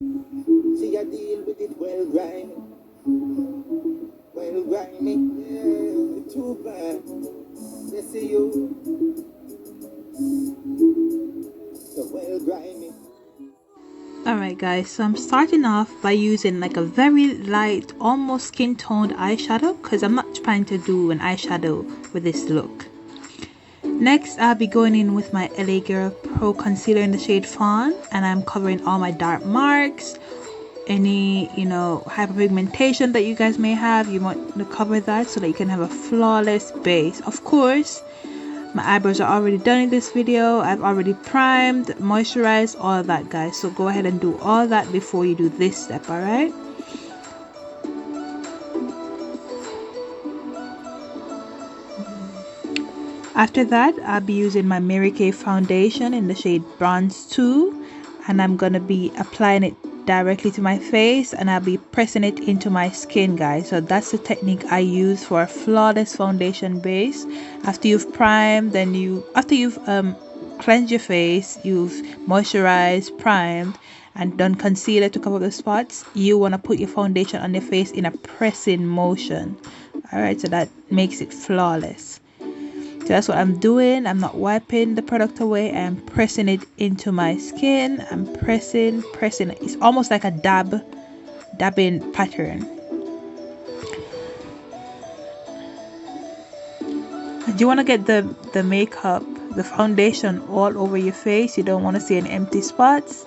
See, I deal with it well grimy. Well grimy. Yeah, too bad. Let's see you. So well grimy. Alright guys, so I'm starting off by using like a very light, almost skin toned eyeshadow because I'm not trying to do an eyeshadow with this look. Next, I'll be going in with my LA Girl Pro Concealer in the shade Fawn, and I'm covering all my dark marks, any hyperpigmentation that you guys may have. You want to cover that so that you can have a flawless base. Of course, my eyebrows are already done in this video. I've already primed, moisturized, all of that guys, so go ahead and do all that before you do this step. All right, after that I'll be using my Mary Kay foundation in the shade Bronze 2, and I'm gonna be applying it directly to my face, and I'll be pressing it into my skin guys. So that's the technique I use for a flawless foundation base. After you've primed, after you've cleansed your face, you've moisturized, primed, and done concealer to cover the spots, you want to put your foundation on your face in a pressing motion. All right, so that makes it flawless. So that's what I'm doing. I'm not wiping the product away. I'm pressing it into my skin. I'm pressing. It's almost like a dabbing pattern. And you want to get the makeup, the foundation all over your face. You don't want to see any empty spots.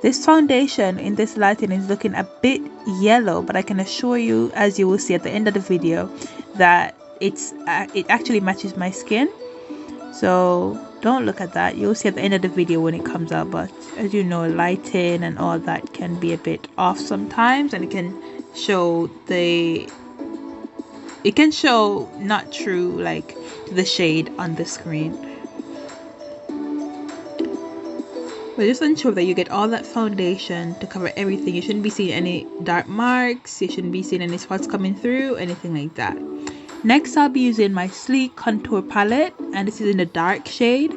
This foundation in this lighting is looking a bit yellow, but I can assure you, as you will see at the end of the video, that it actually matches my skin. So don't look at that. You'll see at the end of the video when it comes out. But as you know, lighting and all that can be a bit off sometimes, and it can show not true, like the shade on the screen. But just ensure that you get all that foundation to cover everything. You shouldn't be seeing any dark marks. You shouldn't be seeing any spots coming through, anything like that. Next, I'll be using my Sleek Contour Palette, and this is in the dark shade.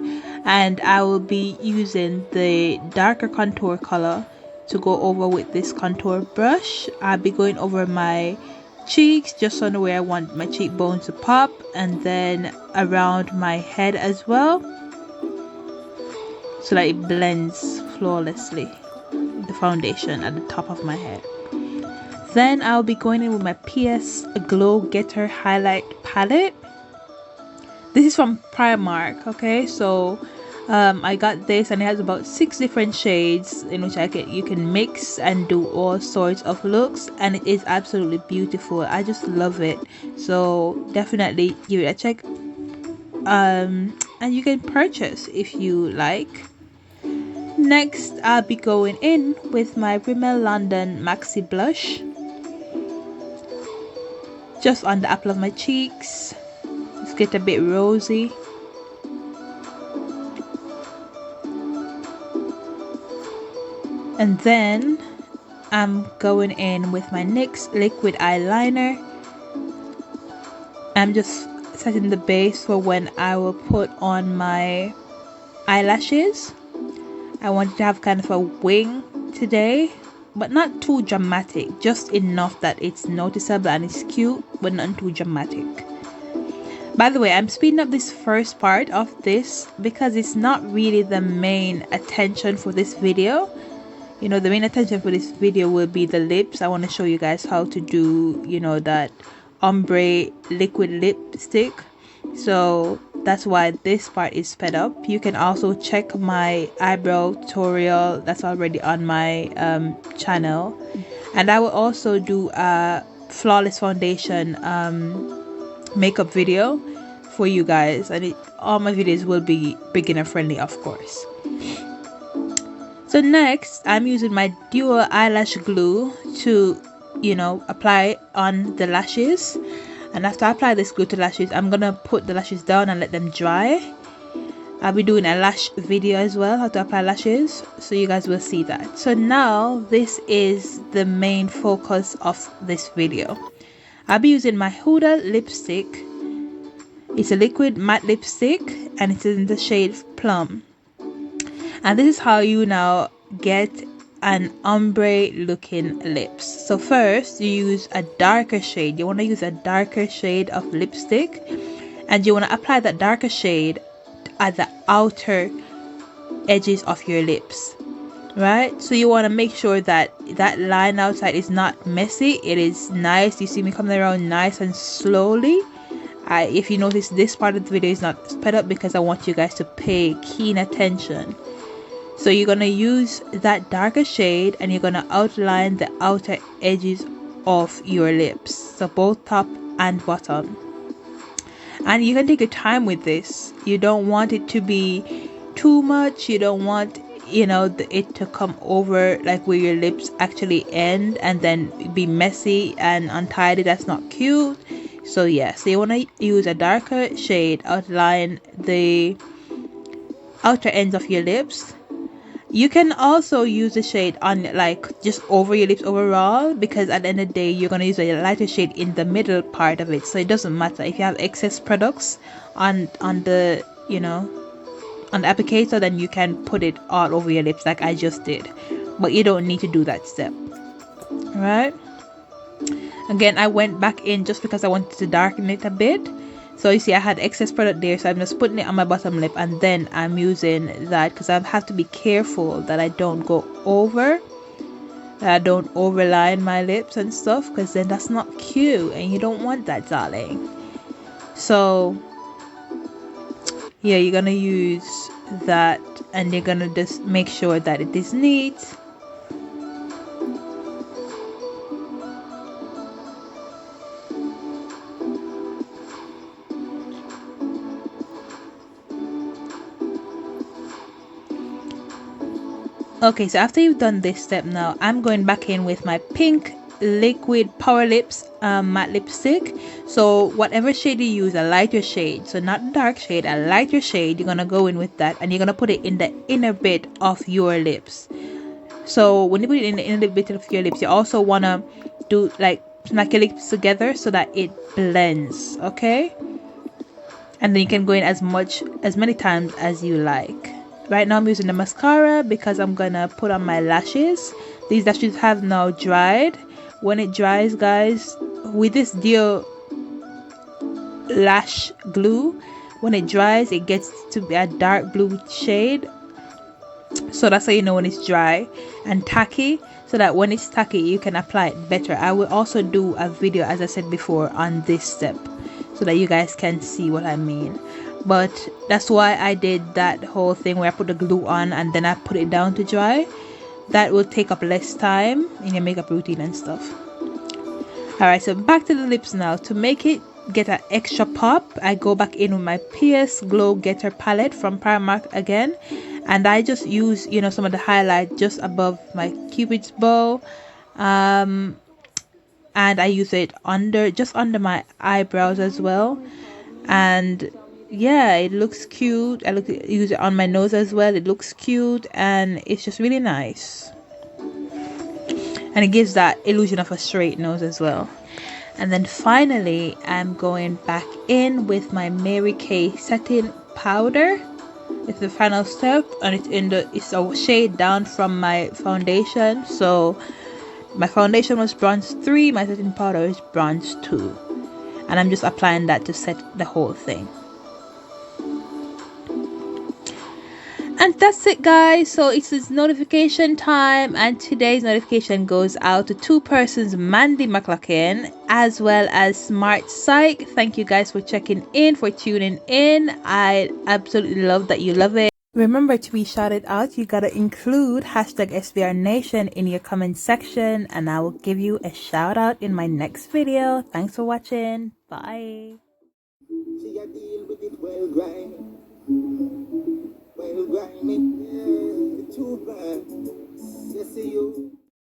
And I will be using the darker contour color to go over with this contour brush. I'll be going over my cheeks, just on where I want my cheekbones to pop, and then around my head as well, so that it blends flawlessly, the foundation at the top of my head. Then I'll be going in with my PS Glow Getter Highlight Palette. This is from Primark, okay? So I got this, and it has about 6 different shades in which you can mix and do all sorts of looks, and it is absolutely beautiful. I just love it. So definitely give it a check. And you can purchase if you like. Next, I'll be going in with my Rimmel London Maxi Blush, just on the apple of my cheeks. Let's get a bit rosy. And then I'm going in with my NYX liquid eyeliner. I'm just setting the base for when I will put on my eyelashes. I wanted to have kind of a wing today, but not too dramatic, just enough that it's noticeable and it's cute, but not too dramatic. By the way, I'm speeding up this first part of this because it's not really the main attention for this video. The main attention for this video will be the lips. I want to show you guys how to do, that ombre liquid lipstick. So that's why this part is sped up. You can also check my eyebrow tutorial that's already on my channel, and I will also do a flawless foundation makeup video for you guys, and all my videos will be beginner friendly, of course. So next, I'm using my dual eyelash glue to apply on the lashes. And after I apply this glue to lashes, I'm gonna put the lashes down and let them dry. I'll be doing a lash video as well, how to apply lashes, so you guys will see that. So now this is the main focus of this video. I'll be using my Huda lipstick. It's a liquid matte lipstick, and it's in the shade Plum. And this is how you now get an ombre looking lips. So first you use a darker shade. You want to use a darker shade of lipstick, and you want to apply that darker shade at the outer edges of your lips, right? So you want to make sure that that line outside is not messy. It is nice. You see me coming around nice and slowly. If you notice, this part of the video is not sped up because I want you guys to pay keen attention. So you're going to use that darker shade and you're going to outline the outer edges of your lips, so both top and bottom. And you can take your time with this. You don't want it to be too much. You don't want, it to come over like where your lips actually end and then be messy and untidy. That's not cute. So yeah, so you want to use a darker shade, outline the outer ends of your lips. You can also use the shade on like just over your lips overall, because at the end of the day you're going to use a lighter shade in the middle part of it. So it doesn't matter if you have excess products on the on the applicator, then you can put it all over your lips like I just did, but you don't need to do that step. All right, again, I went back in just because I wanted to darken it a bit. So you see I had excess product there, so I'm just putting it on my bottom lip, and then I'm using that because I have to be careful that I don't go over, that I don't overline my lips and stuff, because then that's not cute and you don't want that, darling. So yeah, you're gonna use that and you're gonna just make sure that it is neat. Okay, so after you've done this step, now I'm going back in with my pink liquid Power Lips matte lipstick. So whatever shade you use, a lighter shade, so not dark shade, a lighter shade, you're gonna go in with that and you're gonna put it in the inner bit of your lips. So when you put it in the inner bit of your lips, you also wanna do like smack your lips together so that it blends, okay? And then you can go in as many times as you like. Right now I'm using the mascara because I'm gonna put on my lashes. These lashes have now dried. When it dries, guys, with this Dio lash glue, when it dries it gets to be a dark blue shade. So that's how you know when it's dry and tacky, so that when it's tacky you can apply it better. I will also do a video, as I said before, on this step so that you guys can see what I mean. But that's why I did that whole thing where I put the glue on and then I put it down to dry. That will take up less time in your makeup routine and stuff. Alright, so back to the lips now. To make it get an extra pop, I go back in with my Pierce Glow Getter palette from Primark again, and I just use some of the highlight just above my cupid's bow, and I use it just under my eyebrows as well. And yeah, it looks cute. I use it on my nose as well. It looks cute and it's just really nice, and it gives that illusion of a straight nose as well. And then finally I'm going back in with my Mary Kay setting powder. It's the final step, and it's a shade down from my foundation. So my foundation was bronze 3, my setting powder is bronze 2, and I'm just applying that to set the whole thing. And that's it, guys. So it's notification time, and today's notification goes out to 2 persons, Mandy McLaughlin as well as Smart Psych. Thank you guys for checking in, for tuning in. I absolutely love that you love it. Remember, to be shouted out, you gotta include #SVRNation in your comment section, and I will give you a shout out in my next video. Thanks for watching. Bye. See, I deal with it well grimy, yeah, too bad. Yes, see you.